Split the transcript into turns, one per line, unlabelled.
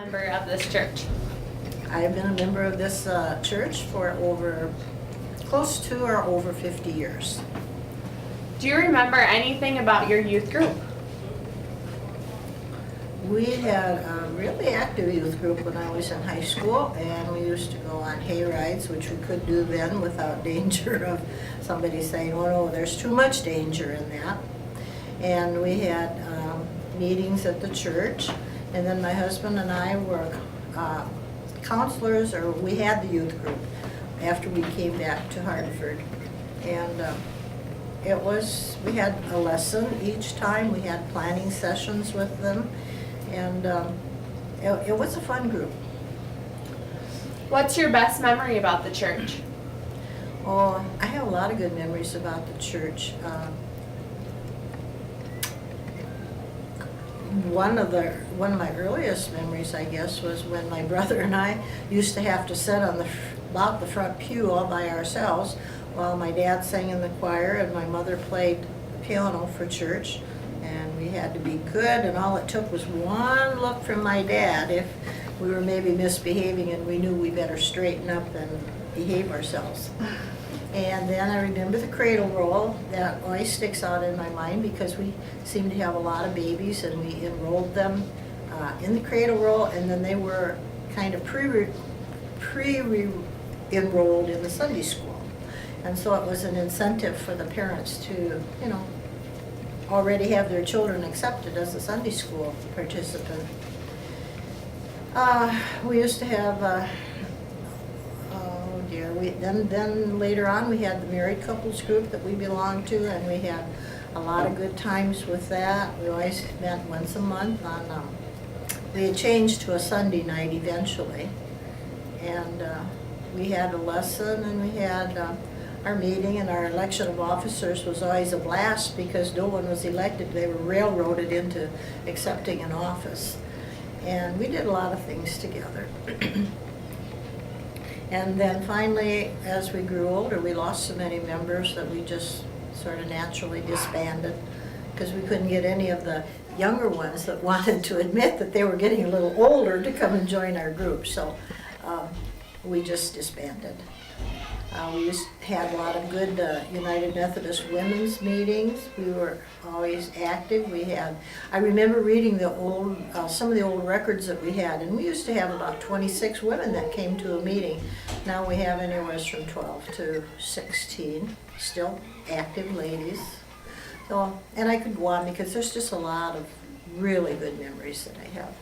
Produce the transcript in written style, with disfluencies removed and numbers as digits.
member of this church?
I've been a member of this church for close to or over 50 years.
Do you remember anything about your youth group?
We had a really active youth group when I was in high school, and we used to go on hay rides, which we could do then without danger of somebody saying, oh no, there's too much danger in that. And we had meetings at the church, and then my husband and I were counselors, or we had the youth group after we came back to Hartford. And we had a lesson each time. We had planning sessions with them, and it was a fun group.
What's your best memory about the church?
Oh, I have a lot of good memories about the church. One of my earliest memories, I guess, was when my brother and I used to have to sit on about the front pew all by ourselves while my dad sang in the choir and my mother played piano for church. And we had to be good, and all it took was one look from my dad if we were maybe misbehaving, and we knew we better straighten up and behave ourselves. And then I remember the cradle roll. That always sticks out in my mind because we seemed to have a lot of babies, and we enrolled them in the cradle roll, and then they were kind of pre-enrolled in the Sunday school. And so it was an incentive for the parents to, already have their children accepted as a Sunday school participant. We used to have then later on we had the married couples group that we belonged to, and we had a lot of good times with that. We always met once a month we had changed to a Sunday night eventually, and we had a lesson, and we had our meeting, and our election of officers was always a blast because no one was elected. They were railroaded into accepting an office, and we did a lot of things together. And then finally, as we grew older, we lost so many members that we just sort of naturally disbanded because we couldn't get any of the younger ones that wanted to admit that they were getting a little older to come and join our group. So we just disbanded. We had a lot of good United Methodist women's meetings. We were always active. I remember reading some of the old records that we had, and we used to have about 26 women that came to a meeting. Now we have anywhere from 12 to 16 still active ladies. So, and I could go on because there's just a lot of really good memories that I have.